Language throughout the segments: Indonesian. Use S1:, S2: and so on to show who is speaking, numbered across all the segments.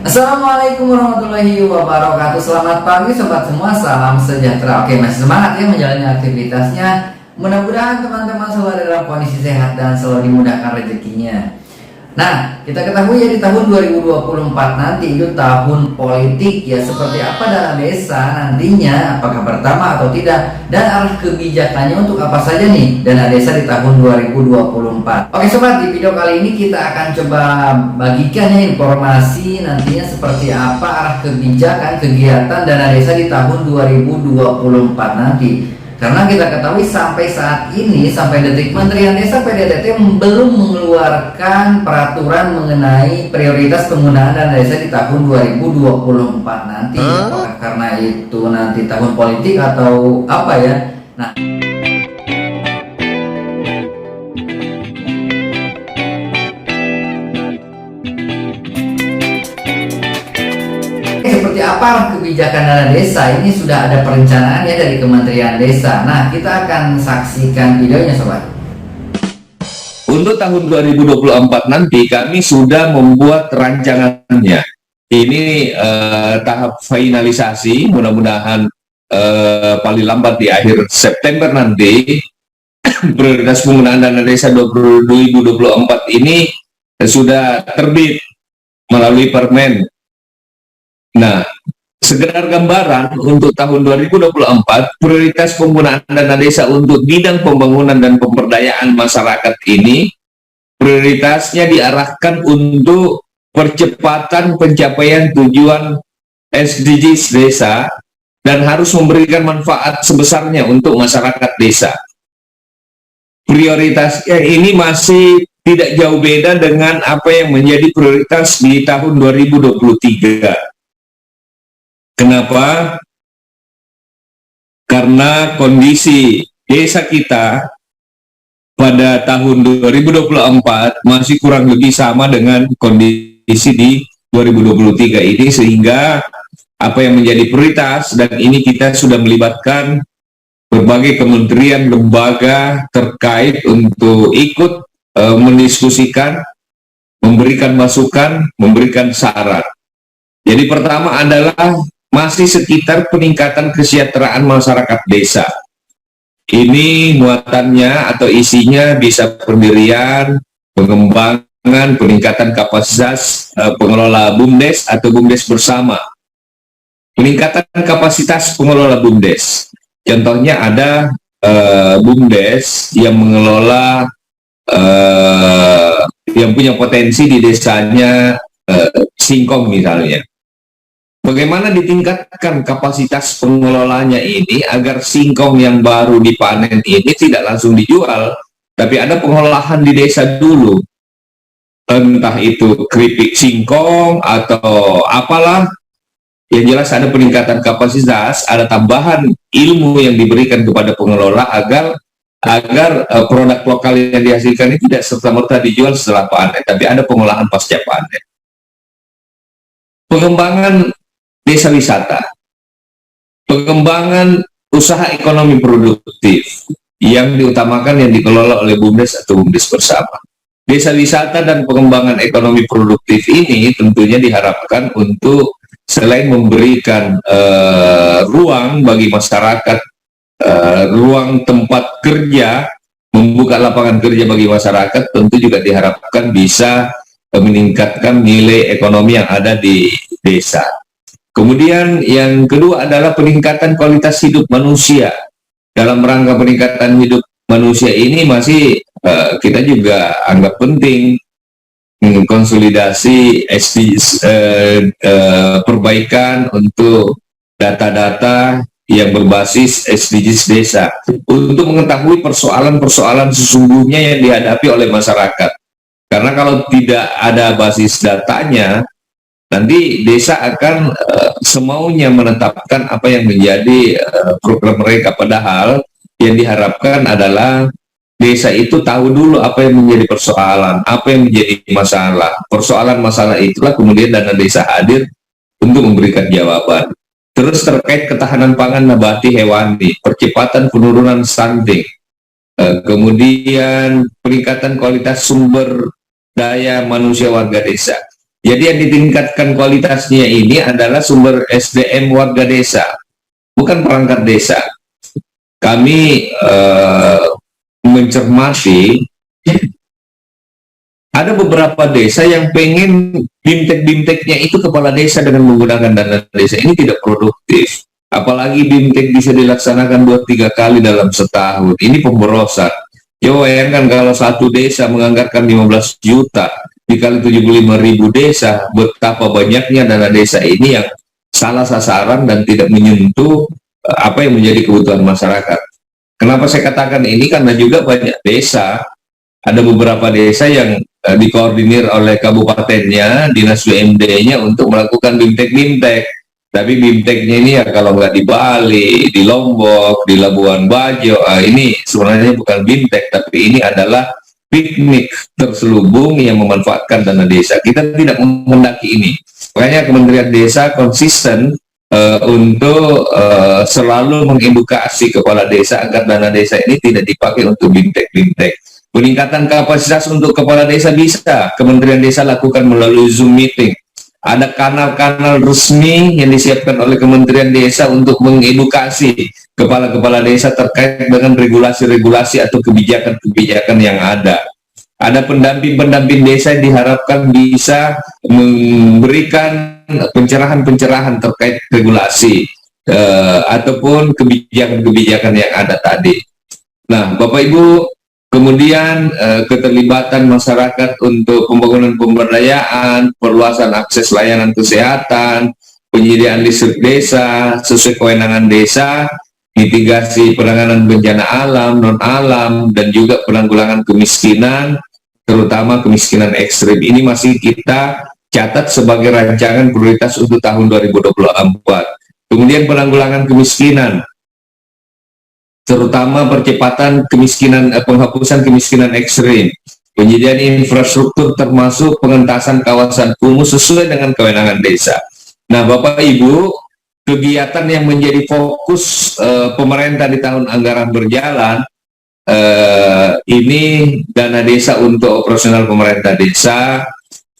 S1: Assalamualaikum warahmatullahi wabarakatuh. Selamat pagi sobat semua, salam sejahtera. Oke, masih semangat ya menjalani aktivitasnya. Mudah-mudahan teman-teman selalu dalam kondisi sehat dan selalu dimudahkan rezekinya. Nah, kita ketahui ya di tahun 2024 nanti itu tahun politik ya, seperti apa dana desa nantinya, apakah bertambah atau tidak, dan arah kebijakannya untuk apa saja nih dana desa di tahun 2024. Oke sobat, di video kali ini kita akan coba bagikan ya informasi nantinya seperti apa arah kebijakan kegiatan dana desa di tahun 2024 nanti. Karena kita ketahui sampai saat ini, sampai detik Kementerian Desa PDDT belum mengeluarkan peraturan mengenai prioritas penggunaan dana desa di tahun 2024 nanti. Apakah karena itu nanti tahun politik atau apa ya? Nah, seperti apa kebijakan dana desa ini sudah ada perencanaan ya dari Kementerian Desa. Nah, kita akan saksikan videonya sobat.
S2: Untuk tahun 2024 nanti kami sudah membuat rancangannya. Ini tahap finalisasi, mudah-mudahan paling lambat di akhir September nanti prioritas penggunaan dana desa 2024 ini sudah terbit melalui Permen. Nah, sekedar gambaran untuk tahun 2024, prioritas penggunaan dana desa untuk bidang pembangunan dan pemberdayaan masyarakat ini, prioritasnya diarahkan untuk percepatan pencapaian tujuan SDGs desa dan harus memberikan manfaat sebesarnya untuk masyarakat desa. Prioritasnya ini masih tidak jauh beda dengan apa yang menjadi prioritas di tahun 2023. Kenapa? Karena kondisi desa kita pada tahun 2024 masih kurang lebih sama dengan kondisi di 2023 ini, sehingga apa yang menjadi prioritas, dan ini kita sudah melibatkan berbagai kementerian lembaga terkait untuk ikut mendiskusikan, memberikan masukan, memberikan saran. Jadi pertama adalah masih sekitar peningkatan kesejahteraan masyarakat desa. Ini muatannya atau isinya bisa pendirian, pengembangan, peningkatan kapasitas pengelola BUMDes atau BUMDes bersama. Peningkatan kapasitas pengelola BUMDes. Contohnya ada BUMDes yang mengelola, yang punya potensi di desanya singkong misalnya. Bagaimana ditingkatkan kapasitas pengelolanya ini agar singkong yang baru dipanen ini tidak langsung dijual, tapi ada pengolahan di desa dulu. Entah itu keripik singkong atau apalah, yang jelas ada peningkatan kapasitas, ada tambahan ilmu yang diberikan kepada pengelola agar produk lokal yang dihasilkan ini tidak serta-merta dijual setelah panen, tapi ada pengolahan pasca panen. Pengembangan desa wisata, pengembangan usaha ekonomi produktif yang diutamakan yang dikelola oleh BUMDes atau BUMDes bersama. Desa wisata dan pengembangan ekonomi produktif ini tentunya diharapkan untuk selain memberikan ruang bagi masyarakat, ruang tempat kerja, membuka lapangan kerja bagi masyarakat, tentu juga diharapkan bisa meningkatkan nilai ekonomi yang ada di desa. Kemudian yang kedua adalah peningkatan kualitas hidup manusia. Dalam rangka peningkatan hidup manusia ini masih kita juga anggap penting konsolidasi perbaikan untuk data-data yang berbasis SDGs desa untuk mengetahui persoalan-persoalan sesungguhnya yang dihadapi oleh masyarakat. Karena kalau tidak ada basis datanya, nanti desa akan semaunya menetapkan apa yang menjadi program mereka, padahal yang diharapkan adalah desa itu tahu dulu apa yang menjadi persoalan, apa yang menjadi masalah. Persoalan masalah itulah kemudian dana desa hadir untuk memberikan jawaban. Terus terkait ketahanan pangan nabati hewani, percepatan penurunan stunting, kemudian peningkatan kualitas sumber daya manusia warga desa. Jadi yang ditingkatkan kualitasnya ini adalah sumber SDM warga desa, bukan perangkat desa. Kami mencermati ada beberapa desa yang pengen bimtek-bimteknya itu kepala desa dengan menggunakan dana desa. Ini tidak produktif. Apalagi bimtek bisa dilaksanakan 2-3 kali dalam setahun. Ini pemborosan. Ya bayangkan kalau satu desa menganggarkan 15 juta dikali 75.000 desa, betapa banyaknya dana desa ini yang salah sasaran dan tidak menyentuh apa yang menjadi kebutuhan masyarakat. Kenapa saya katakan ini? Karena juga banyak desa, ada beberapa desa yang dikoordinir oleh kabupatennya, dinas BMD-nya untuk melakukan bimtek-bimtek. Tapi bimteknya ini ya kalau nggak di Bali, di Lombok, di Labuan Bajo, ini sebenarnya bukan bimtek, tapi ini adalah piknik terselubung yang memanfaatkan dana desa. Kita tidak menghendaki ini. Makanya Kementerian Desa konsisten untuk selalu mengedukasi kepala desa agar dana desa ini tidak dipakai untuk bimtek-bimtek. Peningkatan kapasitas untuk kepala desa bisa Kementerian Desa lakukan melalui Zoom meeting. Ada kanal-kanal resmi yang disiapkan oleh Kementerian Desa untuk mengedukasi kepala-kepala desa terkait dengan regulasi-regulasi atau kebijakan-kebijakan yang ada. Ada pendamping-pendamping desa yang diharapkan bisa memberikan pencerahan-pencerahan terkait regulasi ataupun kebijakan-kebijakan yang ada tadi. Nah, Bapak Ibu, kemudian keterlibatan masyarakat untuk pembangunan pemberdayaan, perluasan akses layanan kesehatan, penyediaan listrik desa sesuai kewenangan desa, mitigasi penanganan bencana alam, non-alam, dan juga penanggulangan kemiskinan, terutama kemiskinan ekstrim. Ini masih kita catat sebagai rancangan prioritas untuk tahun 2024. Kemudian penanggulangan kemiskinan, terutama percepatan kemiskinan, penghapusan kemiskinan ekstrim, penyediaan infrastruktur termasuk pengentasan kawasan kumuh sesuai dengan kewenangan desa. Nah, Bapak Ibu, kegiatan yang menjadi fokus pemerintah di tahun anggaran berjalan ini dana desa untuk operasional pemerintah desa,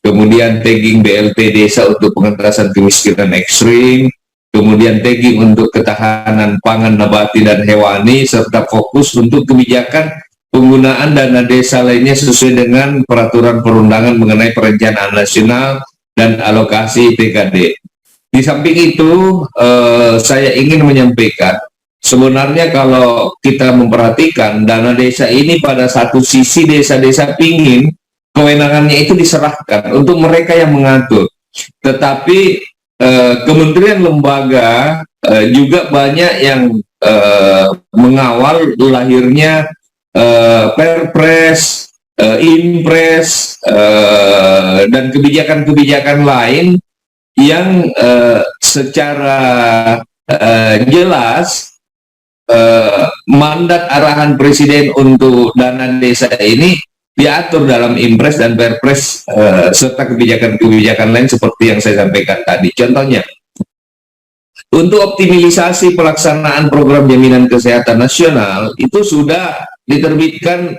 S2: kemudian tagging BLT desa untuk pengentasan kemiskinan ekstrim, kemudian tagging untuk ketahanan pangan nabati dan hewani, serta fokus untuk kebijakan penggunaan dana desa lainnya sesuai dengan peraturan perundangan mengenai perencanaan nasional dan alokasi TKD. Di samping itu, saya ingin menyampaikan, sebenarnya kalau kita memperhatikan dana desa ini pada satu sisi desa-desa pingin kewenangannya itu diserahkan untuk mereka yang mengatur. Tetapi kementerian lembaga juga banyak yang mengawal lahirnya Perpres, Impres, dan kebijakan-kebijakan lain yang secara jelas mandat arahan presiden untuk dana desa ini diatur dalam Impres dan Perpres serta kebijakan-kebijakan lain seperti yang saya sampaikan tadi. Contohnya, untuk optimalisasi pelaksanaan program jaminan kesehatan nasional itu sudah diterbitkan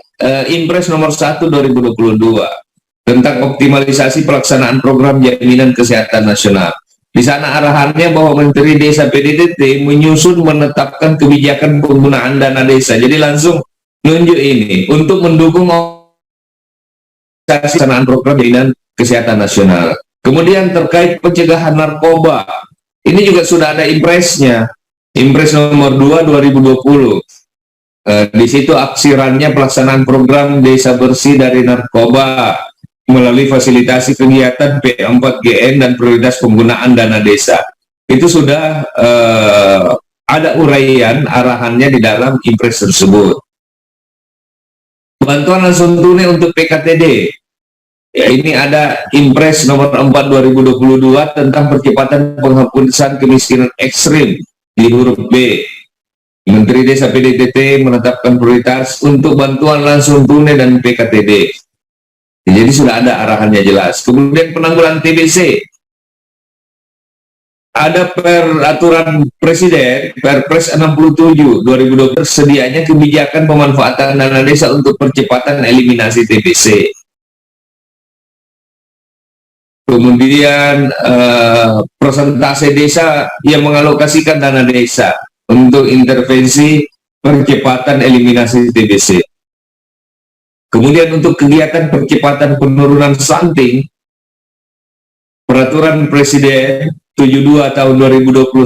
S2: Impres nomor 1 2022 tentang optimalisasi pelaksanaan program jaminan kesehatan nasional. Di sana arahannya bahwa Menteri Desa PDDT menyusun menetapkan kebijakan penggunaan dana desa. Jadi langsung nunjuk ini untuk mendukung pelaksanaan program jaminan kesehatan nasional. Kemudian terkait pencegahan narkoba, ini juga sudah ada impresnya, Impres nomor 2 2020. Di situ aksirannya pelaksanaan program desa bersih dari narkoba melalui fasilitasi kegiatan P4GN dan prioritas penggunaan dana desa. Itu sudah ada uraian arahannya di dalam Impres tersebut. Bantuan langsung tunai untuk PKTD. Ya, ini ada Impres nomor 4 2022 tentang percepatan penghapusan kemiskinan ekstrim di huruf B. Menteri Desa PDTT menetapkan prioritas untuk bantuan langsung tunai dan PKTD. Jadi sudah ada arahannya jelas. Kemudian penanggulangan TBC. Ada peraturan presiden Perpres 67 2020 sedianya kebijakan pemanfaatan dana desa untuk percepatan eliminasi TBC. kemudian persentase desa yang mengalokasikan dana desa untuk intervensi percepatan eliminasi TBC. Kemudian untuk kegiatan percepatan penurunan stunting, Peraturan Presiden 72 tahun 2021,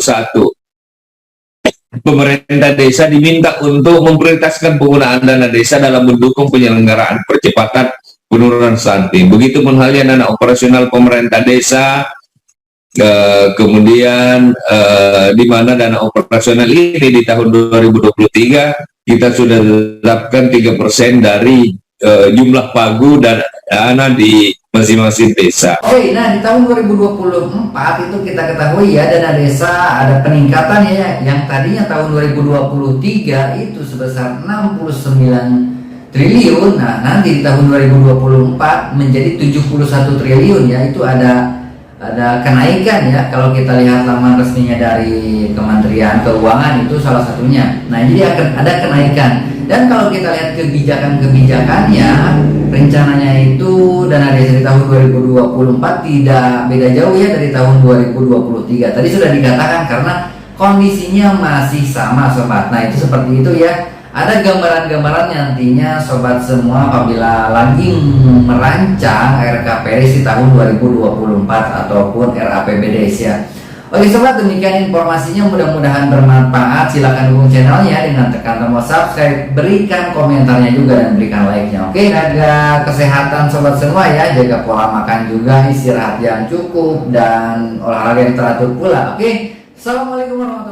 S2: pemerintah desa diminta untuk memprioritaskan penggunaan dana desa dalam mendukung penyelenggaraan percepatan penurunan stunting. Begitu halnya dana operasional pemerintah desa, kemudian di mana dana operasional ini di tahun 2023 kita sudah tetapkan 3% dari jumlah pagu dan dana di masing-masing desa.
S1: Oke, nah di tahun 2024 itu kita ketahui ya dana desa ada peningkatan ya, yang tadinya tahun 2023 itu sebesar 69 triliun. Nah, nanti di tahun 2024 menjadi 71 triliun ya. Itu ada kenaikan ya. Kalau kita lihat laman resminya dari Kementerian Keuangan itu salah satunya. Nah, jadi akan ada kenaikan. Dan kalau kita lihat kebijakannya, rencananya itu dana desa di tahun 2024 tidak beda jauh ya dari tahun 2023. Tadi sudah dikatakan karena kondisinya masih sama sobat. Nah, itu seperti itu ya. Ada gambaran-gambaran nantinya sobat semua apabila lagi merancang RKPDes di tahun 2024 ataupun RAPBDes ya. Oke sobat, demikian informasinya, mudah-mudahan bermanfaat. Silahkan dukung channelnya dengan tekan tombol subscribe, berikan komentarnya juga dan berikan like-nya. Oke, jaga kesehatan sobat semua ya, jaga pola makan juga, istirahat yang cukup dan olahraga yang teratur pula. Oke, assalamualaikum warahmatullahi wabarakatuh.